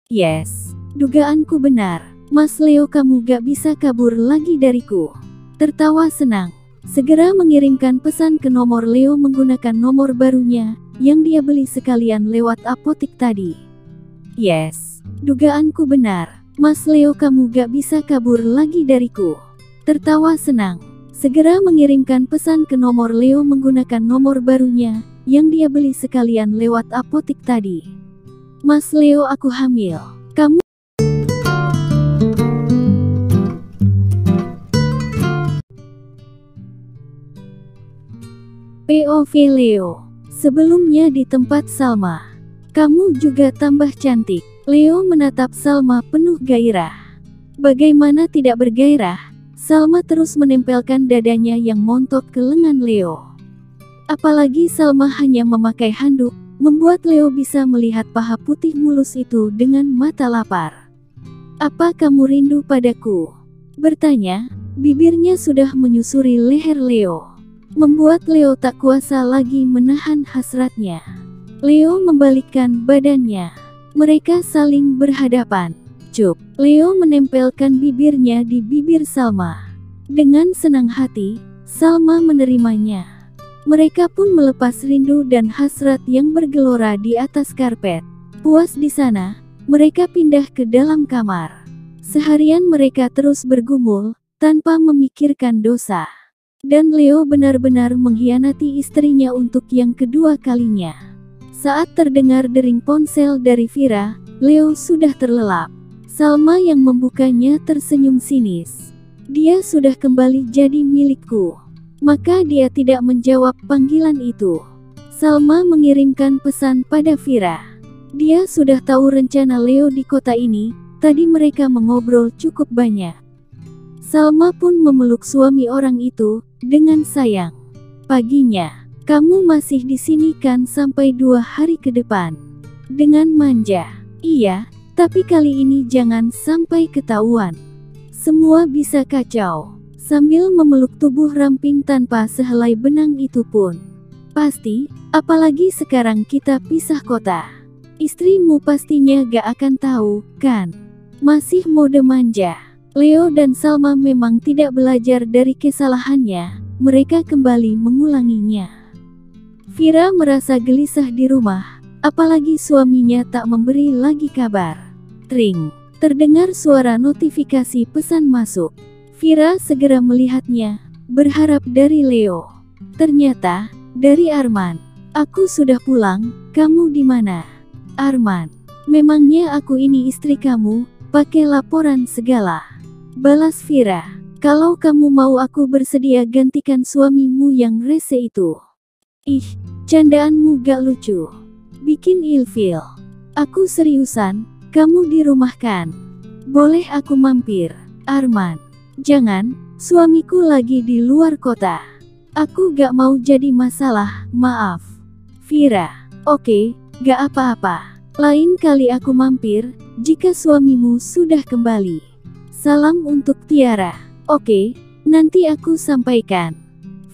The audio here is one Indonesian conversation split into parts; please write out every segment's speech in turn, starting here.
Yes, dugaanku benar. Mas Leo, kamu gak bisa kabur lagi dariku. Tertawa senang. Segera mengirimkan pesan ke nomor Leo menggunakan nomor barunya, yang dia beli sekalian lewat apotik tadi. Yes, dugaanku benar. Mas Leo, kamu gak bisa kabur lagi dariku. Tertawa senang. Segera mengirimkan pesan ke nomor Leo menggunakan nomor barunya, yang dia beli sekalian lewat apotik tadi. Mas Leo, aku hamil. Kamu POV Leo. Sebelumnya di tempat Salma. Kamu juga tambah cantik. Leo menatap Salma penuh gairah. Bagaimana tidak bergairah? Salma terus menempelkan dadanya yang montok ke lengan Leo. Apalagi Salma hanya memakai handuk, membuat Leo bisa melihat paha putih mulus itu dengan mata lapar. Apa kamu rindu padaku? Bertanya, bibirnya sudah menyusuri leher Leo. Membuat Leo tak kuasa lagi menahan hasratnya. Leo membalikkan badannya. Mereka saling berhadapan. Cup. Leo menempelkan bibirnya di bibir Salma. Dengan senang hati, Salma menerimanya. Mereka pun melepas rindu dan hasrat yang bergelora di atas karpet. Puas di sana, mereka pindah ke dalam kamar. Seharian mereka terus bergumul, tanpa memikirkan dosa. Dan Leo benar-benar mengkhianati istrinya untuk yang kedua kalinya. Saat terdengar dering ponsel dari Vira, Leo sudah terlelap. Salma yang membukanya tersenyum sinis. Dia sudah kembali jadi milikku. Maka dia tidak menjawab panggilan itu. Salma mengirimkan pesan pada Vira. Dia sudah tahu rencana Leo di kota ini, tadi mereka mengobrol cukup banyak. Salma pun memeluk suami orang itu, dengan sayang. Paginya, kamu masih di sini kan sampai 2 hari ke depan? Dengan manja. Iya, tapi kali ini jangan sampai ketahuan. Semua bisa kacau. Sambil memeluk tubuh ramping tanpa sehelai benang itu pun. Pasti, apalagi sekarang kita pisah kota. Istrimu pastinya gak akan tahu, kan? Masih mode manja. Leo dan Salma memang tidak belajar dari kesalahannya, mereka kembali mengulanginya. Vira merasa gelisah di rumah, apalagi suaminya tak memberi lagi kabar. Tring, terdengar suara notifikasi pesan masuk. Vira segera melihatnya, berharap dari Leo. Ternyata, dari Arman. Aku sudah pulang, kamu di mana? Arman, memangnya aku ini istri kamu, pakai laporan segala. Balas Vira, kalau kamu mau aku bersedia gantikan suamimu yang rese itu. Ih, candaanmu gak lucu. Bikin ilfil. Aku seriusan, kamu di rumah kan? Boleh aku mampir? Arman, jangan, suamiku lagi di luar kota. Aku gak mau jadi masalah, maaf. Vira, oke, gak apa-apa. Lain kali aku mampir, jika suamimu sudah kembali. Salam untuk Tiara. Oke, nanti aku sampaikan.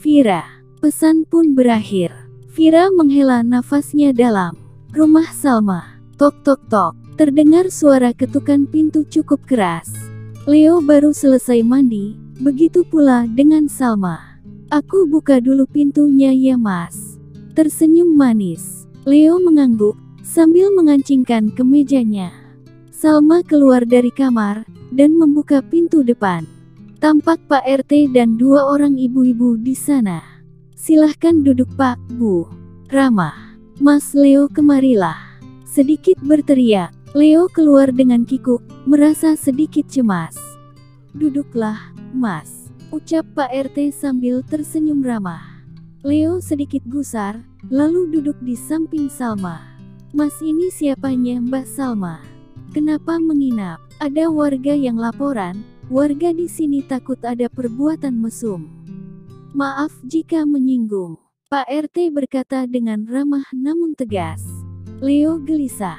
Vira. Pesan pun berakhir. Vira menghela nafasnya dalam. Rumah Salma. Tok tok tok. Terdengar suara ketukan pintu cukup keras. Leo baru selesai mandi, begitu pula dengan Salma. Aku buka dulu pintunya ya mas. Tersenyum manis. Leo mengangguk, sambil mengancingkan kemejanya. Salma keluar dari kamar, dan membuka pintu depan. Tampak Pak RT dan 2 orang ibu-ibu di sana. Silahkan duduk Pak, Bu. Ramah. Mas Leo kemarilah. Sedikit berteriak, Leo keluar dengan kikuk, merasa sedikit cemas. Duduklah, Mas. Ucap Pak RT sambil tersenyum ramah. Leo sedikit gusar, lalu duduk di samping Salma. Mas ini siapanya Mbak Salma? Kenapa menginap? Ada warga yang laporan, warga di sini takut ada perbuatan mesum. Maaf jika menyinggung, Pak RT berkata dengan ramah namun tegas. Leo gelisah.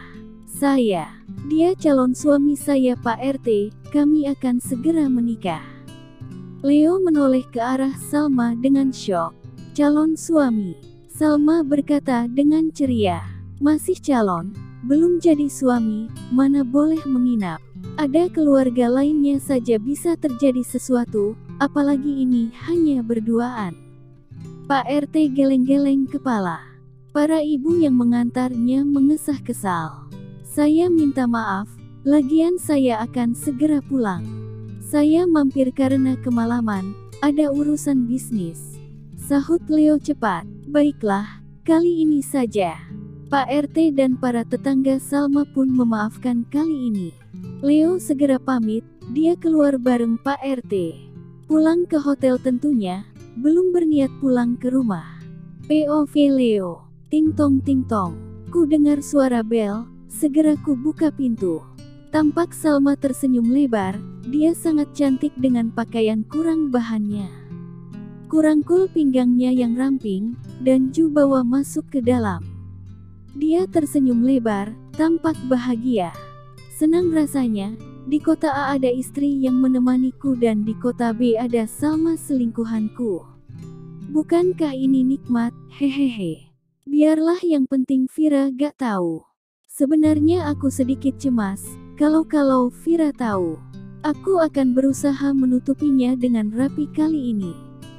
Dia calon suami saya Pak RT, kami akan segera menikah. Leo menoleh ke arah Salma dengan syok. Calon suami? Salma berkata dengan ceria. Masih calon? belum jadi suami, mana boleh menginap. Ada keluarga lainnya saja bisa terjadi sesuatu, apalagi ini hanya berduaan. Pak RT geleng-geleng kepala. Para ibu yang mengantarnya mengesah kesal. Saya minta maaf, lagian saya akan segera pulang. Saya mampir karena kemalaman, ada urusan bisnis. Sahut Leo cepat. Baiklah, kali ini saja. Pak RT dan para tetangga Salma pun memaafkan kali ini. Leo segera pamit, dia keluar bareng Pak RT. Pulang ke hotel tentunya, belum berniat pulang ke rumah. POV Leo. Ting tong ting tong. Ku dengar suara bel, segera ku buka pintu. Tampak Salma tersenyum lebar, dia sangat cantik dengan pakaian kurang bahannya. Kurangkul pinggangnya yang ramping, dan Jubawa masuk ke dalam. Dia tersenyum lebar, tampak bahagia. Senang rasanya, di kota A ada istri yang menemaniku dan di kota B ada Salma selingkuhanku. Bukankah ini nikmat, hehehe. Biarlah yang penting Vira gak tahu. Sebenarnya aku sedikit cemas, kalau Vira tahu. Aku akan berusaha menutupinya dengan rapi kali ini.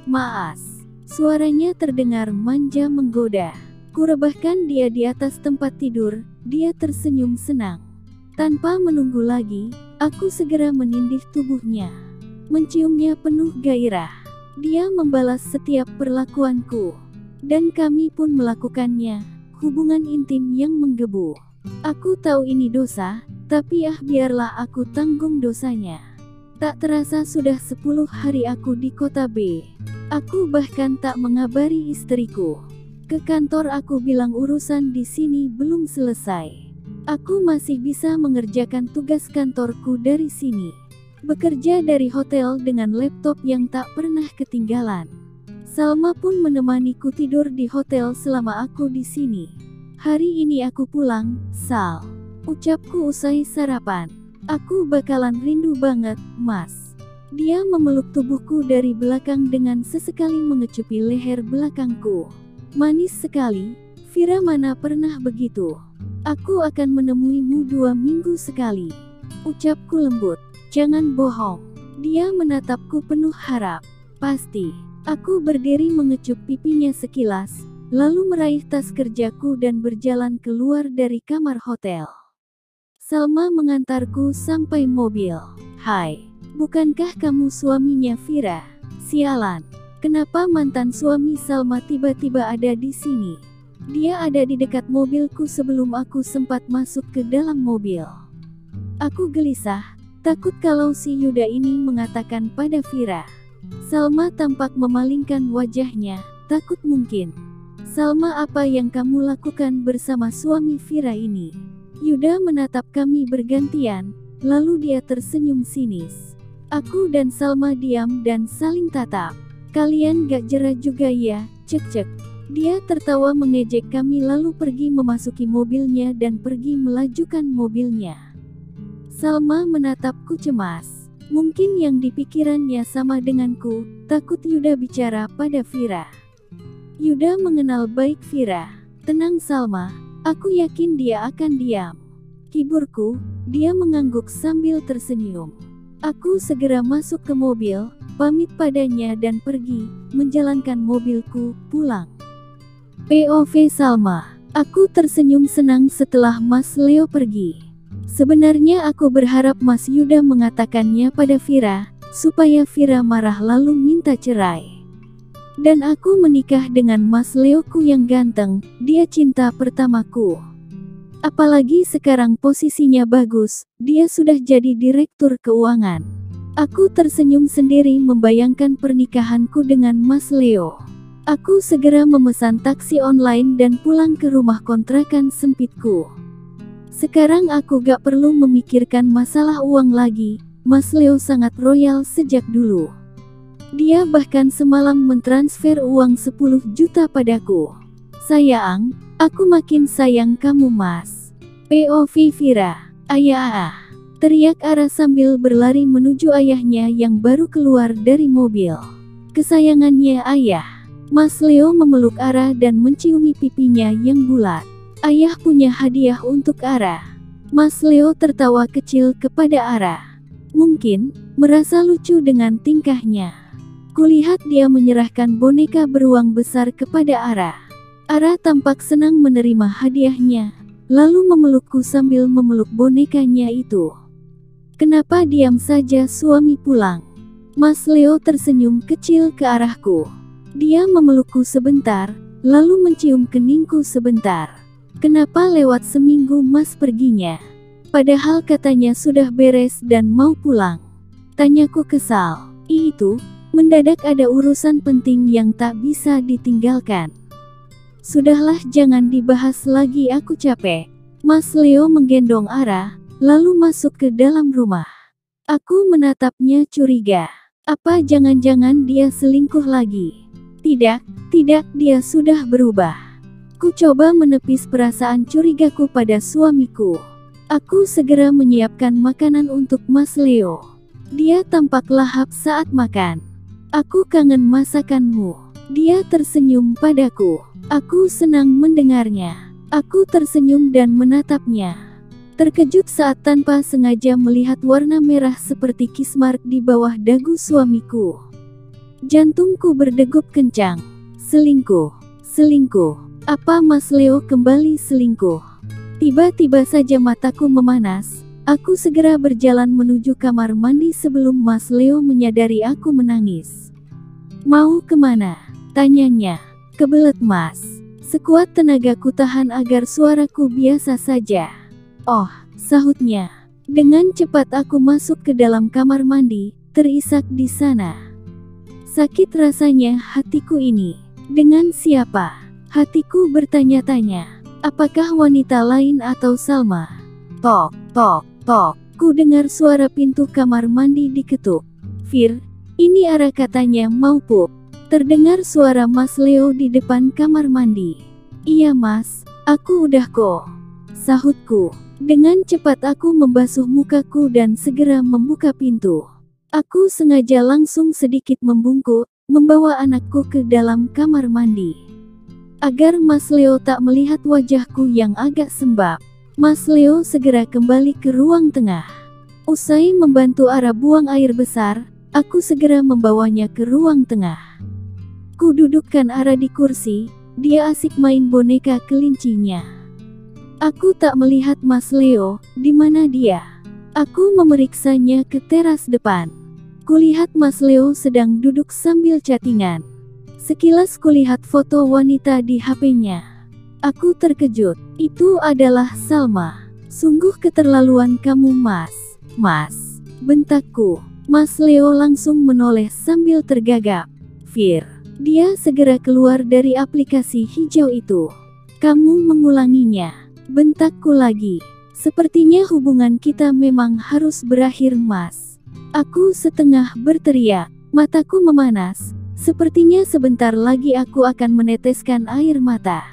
Maas. Suaranya terdengar manja menggoda. Kurebahkan dia di atas tempat tidur, dia tersenyum senang. Tanpa menunggu lagi, aku segera menindih tubuhnya. Menciumnya penuh gairah. Dia membalas setiap perlakuanku. Dan kami pun melakukannya, hubungan intim yang menggebu. Aku tahu ini dosa, tapi biarlah aku tanggung dosanya. Tak terasa sudah 10 hari aku di kota B. Aku bahkan tak mengabari istriku. Ke kantor aku bilang urusan di sini belum selesai. Aku masih bisa mengerjakan tugas kantorku dari sini. Bekerja dari hotel dengan laptop yang tak pernah ketinggalan. Salma pun menemaniku tidur di hotel selama aku di sini. Hari ini aku pulang, Sal. Ucapku usai sarapan. Aku bakalan rindu banget, Mas. Dia memeluk tubuhku dari belakang dengan sesekali mengecupi leher belakangku. Manis sekali, Vira mana pernah begitu. Aku akan menemuimu 2 minggu sekali. Ucapku lembut. Jangan bohong. Dia menatapku penuh harap. Pasti. Aku berdiri mengecup pipinya sekilas, lalu meraih tas kerjaku dan berjalan keluar dari kamar hotel. Salma mengantarku sampai mobil. Hai, bukankah kamu suaminya Vira? Sialan. Kenapa mantan suami Salma tiba-tiba ada di sini? Dia ada di dekat mobilku sebelum aku sempat masuk ke dalam mobil. Aku gelisah, takut kalau si Yuda ini mengatakan pada Vira. Salma tampak memalingkan wajahnya, takut mungkin. Salma, apa yang kamu lakukan bersama suami Vira ini? Yuda menatap kami bergantian, lalu dia tersenyum sinis. Aku dan Salma diam dan saling tatap. Kalian gak jera juga ya, cek-cek. Dia tertawa mengejek kami lalu pergi memasuki mobilnya dan pergi melajukan mobilnya. Salma menatapku cemas. Mungkin yang dipikirannya sama denganku, takut Yuda bicara pada Vira. Yuda mengenal baik Vira. Tenang Salma, aku yakin dia akan diam. Hiburku, dia mengangguk sambil tersenyum. Aku segera masuk ke mobil, pamit padanya dan pergi, menjalankan mobilku, pulang. POV Salma. Aku tersenyum senang setelah Mas Leo pergi. Sebenarnya aku berharap Mas Yuda mengatakannya pada Vira, supaya Vira marah lalu minta cerai. Dan aku menikah dengan Mas Leoku yang ganteng, dia cinta pertamaku. Apalagi sekarang posisinya bagus, dia sudah jadi direktur keuangan. Aku tersenyum sendiri membayangkan pernikahanku dengan Mas Leo. Aku segera memesan taksi online dan pulang ke rumah kontrakan sempitku. Sekarang aku gak perlu memikirkan masalah uang lagi, Mas Leo sangat royal sejak dulu. Dia bahkan semalam mentransfer uang 10 juta padaku. Sayang, aku makin sayang kamu Mas. POV Vira. Ayah, teriak Ara sambil berlari menuju ayahnya yang baru keluar dari mobil. Kesayangannya ayah. Mas Leo memeluk Ara dan menciumi pipinya yang bulat. Ayah punya hadiah untuk Ara. Mas Leo tertawa kecil kepada Ara. Mungkin merasa lucu dengan tingkahnya. Kulihat dia menyerahkan boneka beruang besar kepada Ara. Ara tampak senang menerima hadiahnya, lalu memelukku sambil memeluk bonekanya itu. Kenapa diam saja suami pulang? Mas Leo tersenyum kecil ke arahku. Dia memelukku sebentar, lalu mencium keningku sebentar. Kenapa lewat seminggu Mas perginya? Padahal katanya sudah beres dan mau pulang. Tanyaku kesal. Itu, mendadak ada urusan penting yang tak bisa ditinggalkan. Sudahlah, jangan dibahas lagi, aku capek. Mas Leo menggendong Ara, lalu masuk ke dalam rumah. Aku menatapnya curiga. Apa jangan-jangan dia selingkuh lagi? Tidak, dia sudah berubah. Ku coba menepis perasaan curigaku pada suamiku. Aku segera menyiapkan makanan untuk Mas Leo. Dia tampak lahap saat makan. Aku kangen masakanmu. Dia tersenyum padaku. Aku senang mendengarnya. Aku tersenyum dan menatapnya. Terkejut saat tanpa sengaja melihat warna merah seperti kismark di bawah dagu suamiku. Jantungku berdegup kencang. Selingkuh. Apa Mas Leo kembali selingkuh? Tiba-tiba saja mataku memanas. Aku segera berjalan menuju kamar mandi sebelum Mas Leo menyadari aku menangis. Mau kemana? Tanyanya. Kebelet Mas. Sekuat tenaga ku tahan agar suaraku biasa saja. Oh, sahutnya. Dengan cepat aku masuk ke dalam kamar mandi, terisak di sana. Sakit rasanya hatiku ini. Dengan siapa? Hatiku bertanya-tanya, apakah wanita lain atau Salma? Tok, tok, tok. Ku dengar suara pintu kamar mandi diketuk. Fir, ini Ara, katanya mau pup. Terdengar suara Mas Leo di depan kamar mandi. Iya Mas, aku udah kok. Sahutku. Dengan cepat aku membasuh mukaku dan segera membuka pintu. Aku sengaja langsung sedikit membungkuk, membawa anakku ke dalam kamar mandi. Agar Mas Leo tak melihat wajahku yang agak sembab, Mas Leo segera kembali ke ruang tengah. Usai membantu Ara buang air besar, aku segera membawanya ke ruang tengah. Ku dudukkan Ara di kursi, dia asik main boneka kelincinya. Aku tak melihat Mas Leo, di mana dia. Aku memeriksanya ke teras depan. Kulihat Mas Leo sedang duduk sambil chattingan. Sekilas kulihat foto wanita di HP-nya. Aku terkejut. Itu adalah Salma. Sungguh keterlaluan kamu Mas. Mas, bentakku. Mas Leo langsung menoleh sambil tergagap. Fir. Dia segera keluar dari aplikasi hijau itu. Kamu mengulanginya. Bentakku lagi. Sepertinya hubungan kita memang harus berakhir Mas. Aku setengah berteriak. Mataku memanas. Sepertinya sebentar lagi aku akan meneteskan air mata.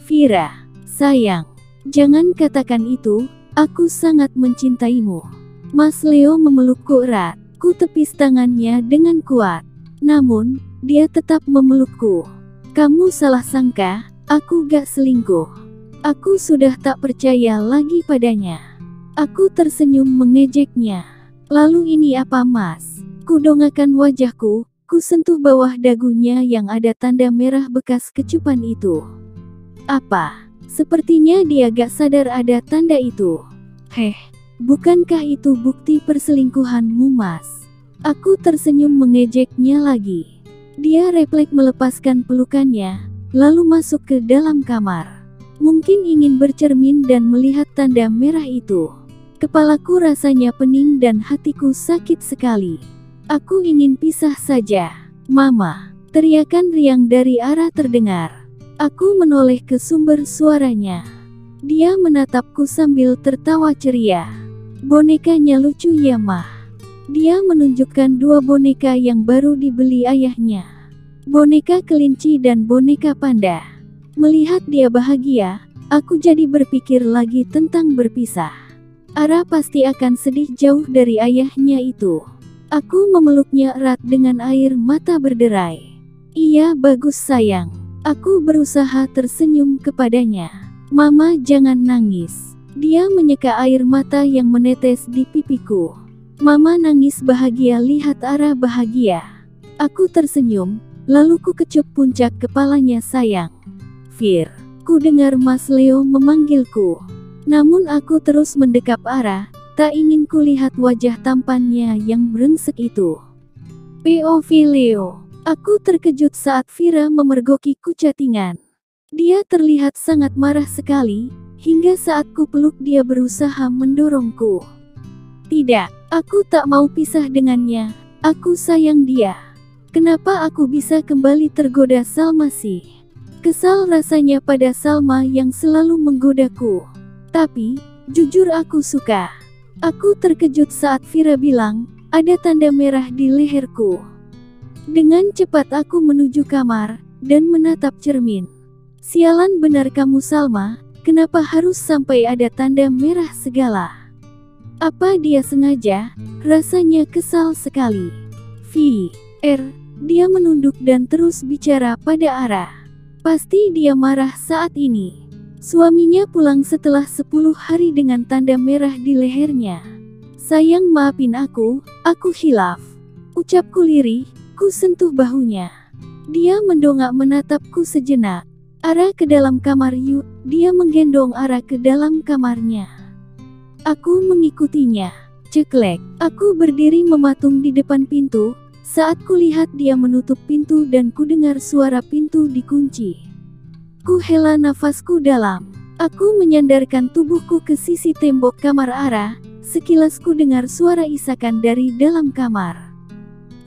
Vira, sayang, jangan katakan itu, aku sangat mencintaimu. Mas Leo memelukku erat, ku tepis tangannya dengan kuat. Namun, dia tetap memelukku. Kamu salah sangka, aku gak selingkuh. Aku sudah tak percaya lagi padanya. Aku tersenyum mengejeknya. Lalu ini apa Mas? Ku dongakkan wajahku. Ku sentuh bawah dagunya yang ada tanda merah bekas kecupan itu. Apa? Sepertinya dia gak sadar ada tanda itu. Bukankah itu bukti perselingkuhanmu Mas? Aku tersenyum mengejeknya lagi. Dia refleks melepaskan pelukannya, lalu masuk ke dalam kamar. Mungkin ingin bercermin dan melihat tanda merah itu. Kepalaku rasanya pening dan hatiku sakit sekali. Aku ingin pisah saja. Mama, teriakan riang dari arah terdengar. Aku menoleh ke sumber suaranya. Dia menatapku sambil tertawa ceria. Bonekanya lucu ya Mah. Dia menunjukkan dua boneka yang baru dibeli ayahnya. Boneka kelinci dan boneka panda. Melihat dia bahagia, aku jadi berpikir lagi tentang berpisah. Ara pasti akan sedih jauh dari ayahnya itu. Aku memeluknya erat dengan air mata berderai. Iya bagus sayang. Aku berusaha tersenyum kepadanya. Mama, jangan nangis. Dia menyeka air mata yang menetes di pipiku. Mama nangis bahagia lihat Ara bahagia. Aku tersenyum, lalu ku kecup puncak kepalanya. Sayang. Fir. Ku dengar Mas Leo memanggilku. Namun aku terus mendekap Ara, tak ingin kulihat wajah tampannya yang brengsek itu. POV Leo. Aku terkejut saat Vira memergoki kucatingan. Dia terlihat sangat marah sekali, hingga saat ku peluk dia berusaha mendorongku. Tidak, aku tak mau pisah dengannya. Aku sayang dia. Kenapa aku bisa kembali tergoda Salma sih? Kesal rasanya pada Salma yang selalu menggodaku. Tapi, jujur aku suka. Aku terkejut saat Vira bilang, ada tanda merah di leherku. Dengan cepat aku menuju kamar, dan menatap cermin. Sialan benar kamu Salma, kenapa harus sampai ada tanda merah segala? Apa dia sengaja? Rasanya kesal sekali. Dia menunduk dan terus bicara pada Ara. Pasti dia marah saat ini. Suaminya pulang setelah 10 hari dengan tanda merah di lehernya. Sayang, maafin aku hilaf. Ucapku lirih, ku sentuh bahunya. Dia mendongak menatapku sejenak. Ara ke dalam kamar yuk, dia menggendong Ara ke dalam kamarnya. Aku mengikutinya. Ceklek, aku berdiri mematung di depan pintu, saat kulihat dia menutup pintu dan ku dengar suara pintu dikunci. Ku hela nafasku dalam. Aku menyandarkan tubuhku ke sisi tembok kamar Ara, sekilas ku dengar suara isakan dari dalam kamar.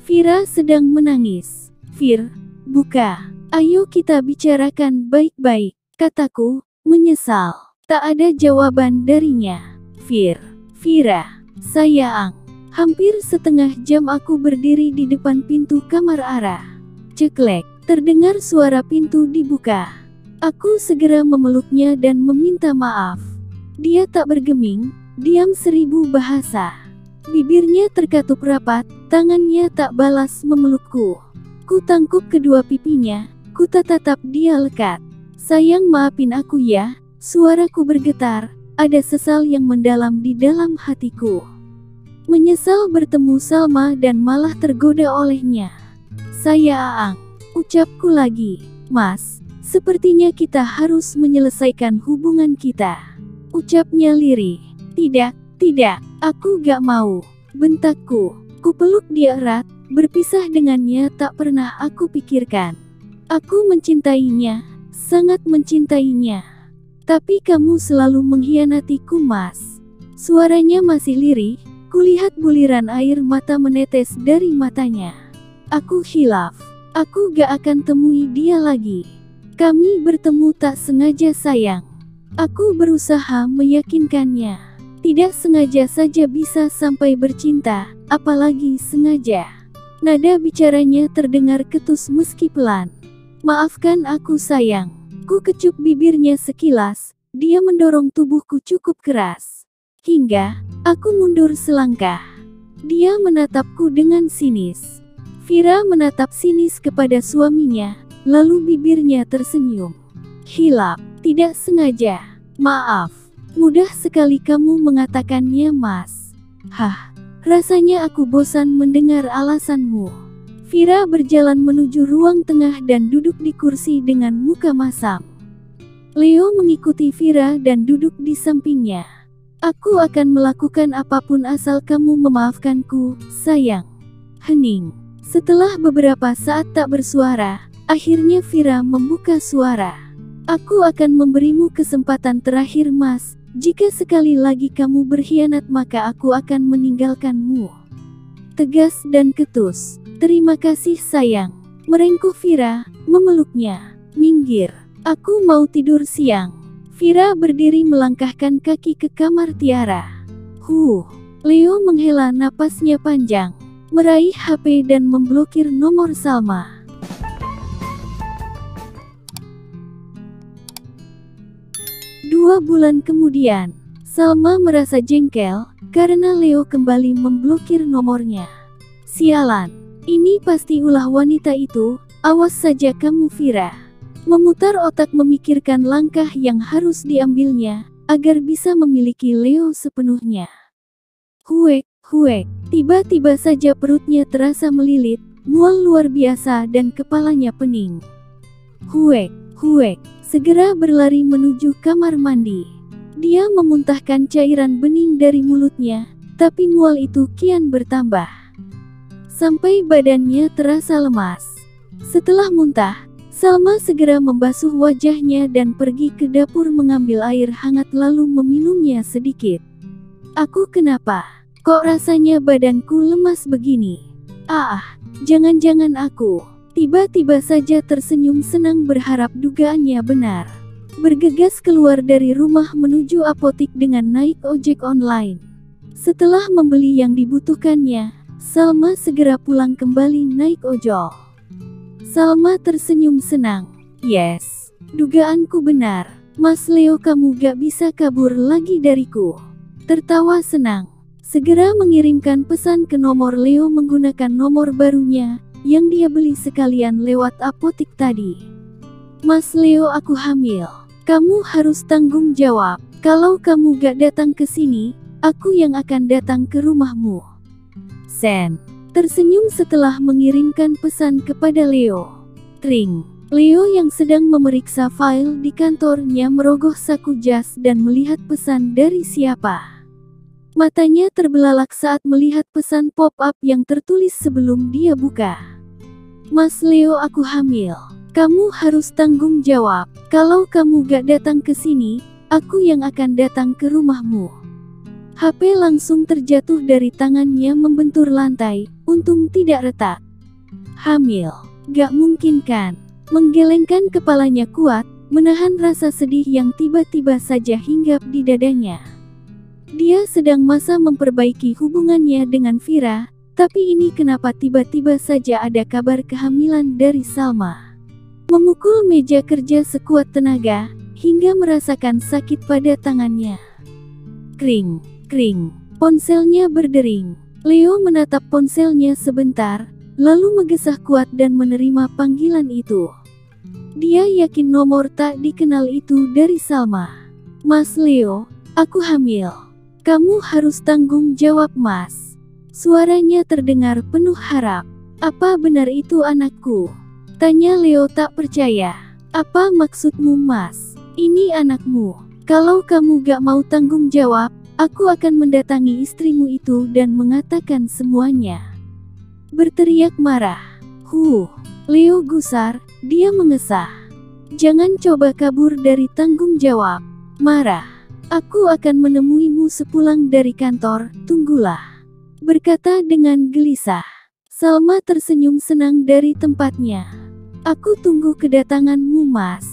Vira sedang menangis. Vir, buka. Ayo kita bicarakan baik-baik, kataku, menyesal. Tak ada jawaban darinya. Vira, sayang. Hampir setengah jam aku berdiri di depan pintu kamar Ara. Ceklek, terdengar suara pintu dibuka. Aku segera memeluknya dan meminta maaf. Dia tak bergeming, diam 1000 bahasa. Bibirnya terkatup rapat, tangannya tak balas memelukku. Ku tangkup kedua pipinya. Ku tatap dia lekat. Sayang, maafin aku ya. Suaraku bergetar, ada sesal yang mendalam di dalam hatiku. Menyesal bertemu Salma dan malah tergoda olehnya. Sayang, ucapku lagi. Mas, sepertinya kita harus menyelesaikan hubungan kita. Ucapnya lirih. Tidak, aku gak mau. Bentakku. Ku peluk dia erat, berpisah dengannya tak pernah aku pikirkan. Aku mencintainya, sangat mencintainya. Tapi kamu selalu mengkhianatiku, Mas. Suaranya masih lirih, kulihat buliran air mata menetes dari matanya. Aku hilaf. Aku gak akan temui dia lagi. Kami bertemu tak sengaja sayang. Aku berusaha meyakinkannya. Tidak sengaja saja bisa sampai bercinta, apalagi sengaja. Nada bicaranya terdengar ketus meski pelan. Maafkan aku sayang. Ku kecup bibirnya sekilas, dia mendorong tubuhku cukup keras. Hingga, aku mundur selangkah. Dia menatapku dengan sinis. Vira menatap sinis kepada suaminya, lalu bibirnya tersenyum. Hilaf, tidak sengaja. Maaf, mudah sekali kamu mengatakannya, Mas. Rasanya aku bosan mendengar alasanmu. Vira berjalan menuju ruang tengah dan duduk di kursi dengan muka masam. Leo mengikuti Vira dan duduk di sampingnya. Aku akan melakukan apapun asal kamu memaafkanku, sayang. Hening. Setelah beberapa saat tak bersuara, akhirnya Vira membuka suara. Aku akan memberimu kesempatan terakhir, Mas. Jika sekali lagi kamu berkhianat maka aku akan meninggalkanmu. Tegas dan ketus. Terima kasih sayang. Merengkuh Vira, memeluknya. Minggir. Aku mau tidur siang. Vira berdiri melangkahkan kaki ke kamar Tiara. Leo menghela napasnya panjang. Meraih HP dan memblokir nomor Salma. Dua bulan kemudian, Salma merasa jengkel karena Leo kembali memblokir nomornya. Sialan. Ini pasti ulah wanita itu, awas saja kamu Vira. Memutar otak memikirkan langkah yang harus diambilnya, agar bisa memiliki Leo sepenuhnya. Huek, huek, tiba-tiba saja perutnya terasa melilit, mual luar biasa dan kepalanya pening. Huek, huek, segera berlari menuju kamar mandi. Dia memuntahkan cairan bening dari mulutnya, tapi mual itu kian bertambah. Sampai badannya terasa lemas. Setelah muntah, Salma segera membasuh wajahnya dan pergi ke dapur mengambil air hangat lalu meminumnya sedikit. Aku kenapa? Kok rasanya badanku lemas begini? Jangan-jangan aku. Tiba-tiba saja tersenyum senang berharap dugaannya benar. Bergegas keluar dari rumah menuju apotik dengan naik ojek online. Setelah membeli yang dibutuhkannya, Salma segera pulang kembali naik ojol. Salma tersenyum senang. Yes, dugaanku benar. Mas Leo, kamu gak bisa kabur lagi dariku. Tertawa senang. Segera mengirimkan pesan ke nomor Leo menggunakan nomor barunya, yang dia beli sekalian lewat apotik tadi. Mas Leo, aku hamil. Kamu harus tanggung jawab. Kalau kamu gak datang ke sini, aku yang akan datang ke rumahmu. Sen. Tersenyum setelah mengirimkan pesan kepada Leo. Tring. Leo yang sedang memeriksa file di kantornya merogoh saku jas dan melihat pesan dari siapa. Matanya terbelalak saat melihat pesan pop-up yang tertulis sebelum dia buka. Mas Leo, aku hamil. Kamu harus tanggung jawab. Kalau kamu gak datang ke sini, aku yang akan datang ke rumahmu. HP langsung terjatuh dari tangannya membentur lantai, untung tidak retak. Hamil? Gak mungkin kan? Menggelengkan kepalanya kuat, menahan rasa sedih yang tiba-tiba saja hinggap di dadanya. Dia sedang masa memperbaiki hubungannya dengan Vira, tapi ini kenapa tiba-tiba saja ada kabar kehamilan dari Salma. Memukul meja kerja sekuat tenaga, hingga merasakan sakit pada tangannya. Kring. Kring, ponselnya berdering. Leo menatap ponselnya sebentar, lalu menggesah kuat dan menerima panggilan itu. Dia yakin nomor tak dikenal itu dari Salma. Mas Leo, aku hamil. Kamu harus tanggung jawab, Mas. Suaranya terdengar penuh harap. Apa benar itu anakku? Tanya Leo tak percaya. Apa maksudmu, Mas? Ini anakmu. Kalau kamu gak mau tanggung jawab, aku akan mendatangi istrimu itu dan mengatakan semuanya. Berteriak marah. Leo gusar, dia mengesah. Jangan coba kabur dari tanggung jawab. Marah. Aku akan menemuimu sepulang dari kantor, tunggulah. Berkata dengan gelisah. Salma tersenyum senang dari tempatnya. Aku tunggu kedatanganmu, Mas.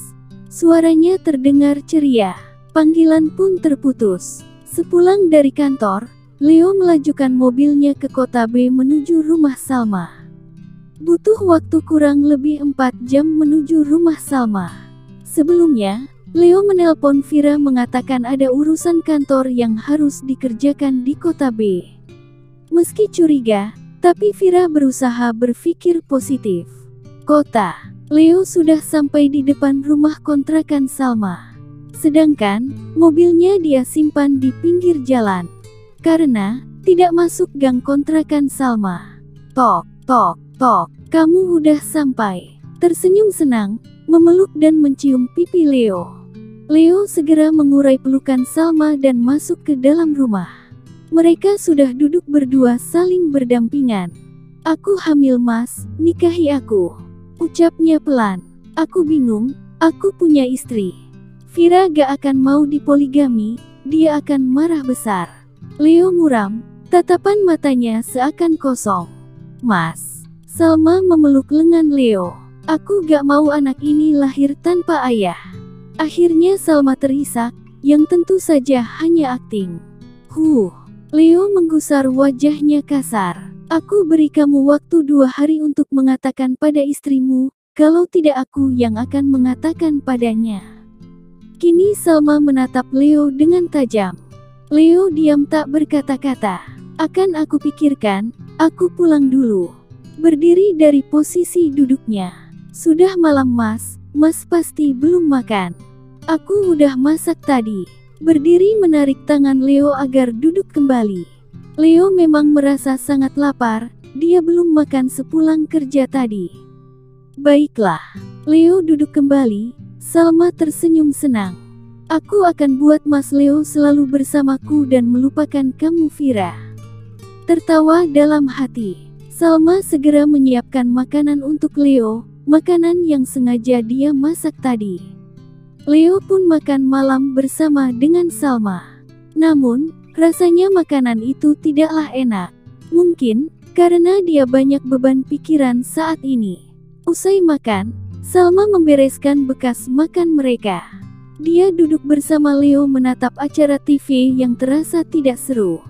Suaranya terdengar ceria. Panggilan pun terputus. Sepulang dari kantor, Leo melajukan mobilnya ke kota B menuju rumah Salma. Butuh waktu kurang lebih 4 jam menuju rumah Salma. Sebelumnya, Leo menelpon Vira mengatakan ada urusan kantor yang harus dikerjakan di kota B. Meski curiga, tapi Vira berusaha berpikir positif. Kota. Leo sudah sampai di depan rumah kontrakan Salma. Sedangkan, mobilnya dia simpan di pinggir jalan. Karena, tidak masuk gang kontrakan Salma. Tok, tok, tok, kamu udah sampai. Tersenyum senang, memeluk dan mencium pipi Leo. Leo segera mengurai pelukan Salma dan masuk ke dalam rumah. Mereka sudah duduk berdua saling berdampingan. Aku hamil, Mas, nikahi aku. Ucapnya pelan. Aku bingung, aku punya istri. Vira gak akan mau dipoligami, dia akan marah besar. Leo muram, tatapan matanya seakan kosong. Mas. Salma memeluk lengan Leo. Aku gak mau anak ini lahir tanpa ayah. Akhirnya Salma terisak, yang tentu saja hanya akting. Leo menggusar wajahnya kasar. Aku beri kamu waktu 2 hari untuk mengatakan pada istrimu, kalau tidak aku yang akan mengatakan padanya. Kini Salma menatap Leo dengan tajam. Leo diam tak berkata-kata. Akan aku pikirkan, aku pulang dulu. Berdiri dari posisi duduknya. Sudah malam, Mas, Mas pasti belum makan. Aku udah masak tadi. Berdiri menarik tangan Leo agar duduk kembali. Leo memang merasa sangat lapar, dia belum makan sepulang kerja tadi. Baiklah. Leo duduk kembali, Salma tersenyum senang. Aku akan buat Mas Leo selalu bersamaku dan melupakan kamu Vira. Tertawa dalam hati, Salma segera menyiapkan makanan untuk Leo, makanan yang sengaja dia masak tadi. Leo pun makan malam bersama dengan Salma. Namun, rasanya makanan itu tidaklah enak. Mungkin, karena dia banyak beban pikiran saat ini. Usai makan, Salma membereskan bekas makan mereka. Dia duduk bersama Leo menatap acara TV yang terasa tidak seru.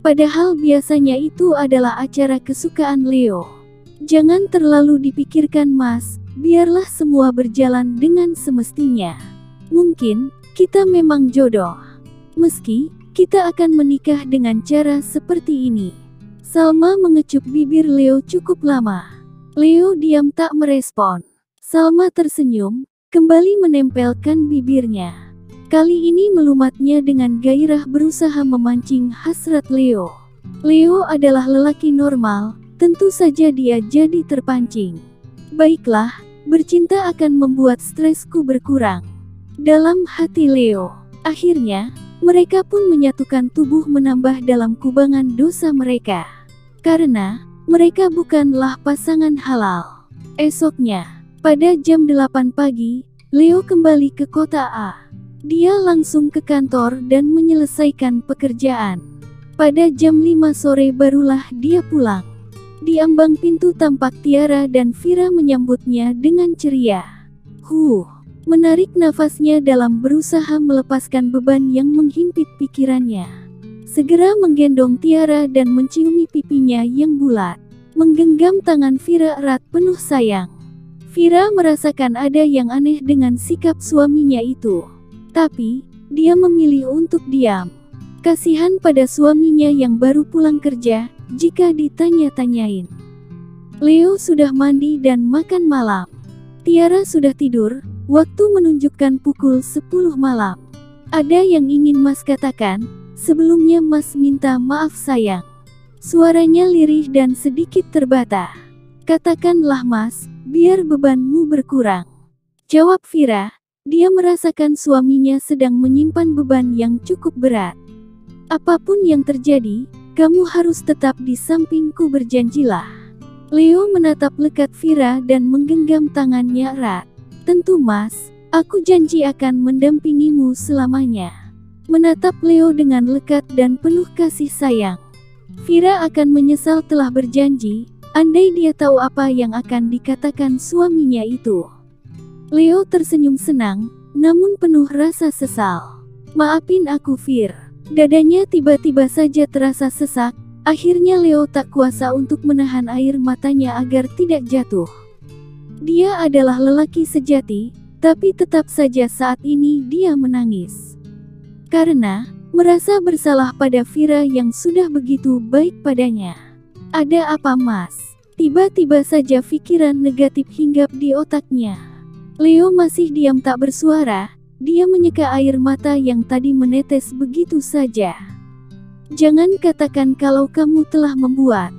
Padahal biasanya itu adalah acara kesukaan Leo. Jangan terlalu dipikirkan Mas, biarlah semua berjalan dengan semestinya. Mungkin, kita memang jodoh. Meski, kita akan menikah dengan cara seperti ini. Salma mengecup bibir Leo cukup lama. Leo diam tak merespon. Salma tersenyum, kembali menempelkan bibirnya. Kali ini melumatnya dengan gairah berusaha memancing hasrat Leo. Leo adalah lelaki normal, tentu saja dia jadi terpancing. Baiklah, bercinta akan membuat stresku berkurang. Dalam hati Leo, akhirnya, mereka pun menyatukan tubuh menambah dalam kubangan dosa mereka. Karena, mereka bukanlah pasangan halal. Esoknya, pada jam 8 pagi, Leo kembali ke kota A. Dia langsung ke kantor dan menyelesaikan pekerjaan. Pada jam 5 sore barulah dia pulang. Di ambang pintu tampak Tiara dan Vira menyambutnya dengan ceria. Menarik nafasnya dalam berusaha melepaskan beban yang menghimpit pikirannya. Segera menggendong Tiara dan menciumi pipinya yang bulat. Menggenggam tangan Vira erat penuh sayang. Vira merasakan ada yang aneh dengan sikap suaminya itu. Tapi, dia memilih untuk diam. Kasihan pada suaminya yang baru pulang kerja, jika ditanya-tanyain. Leo sudah mandi dan makan malam. Tiara sudah tidur, waktu menunjukkan pukul 10 malam. Ada yang ingin Mas katakan? Sebelumnya Mas minta maaf sayang. Suaranya lirih dan sedikit terbata. Katakanlah Mas, biar bebanmu berkurang. Jawab Vira. Dia merasakan suaminya sedang menyimpan beban yang cukup berat. Apapun yang terjadi, kamu harus tetap di sampingku berjanjilah. Leo menatap lekat Vira dan menggenggam tangannya erat. Tentu Mas, aku janji akan mendampingimu selamanya. Menatap Leo dengan lekat dan penuh kasih sayang. Vira akan menyesal telah berjanji, andai dia tahu apa yang akan dikatakan suaminya itu. Leo tersenyum senang, namun penuh rasa sesal. Maafin aku Vir. Dadanya tiba-tiba saja terasa sesak, akhirnya Leo tak kuasa untuk menahan air matanya agar tidak jatuh. Dia adalah lelaki sejati, tapi tetap saja saat ini dia menangis. Karena, merasa bersalah pada Vira yang sudah begitu baik padanya. Ada apa Mas? Tiba-tiba saja pikiran negatif hinggap di otaknya. Leo masih diam tak bersuara, dia menyeka air mata yang tadi menetes begitu saja. Jangan katakan kalau kamu telah membuat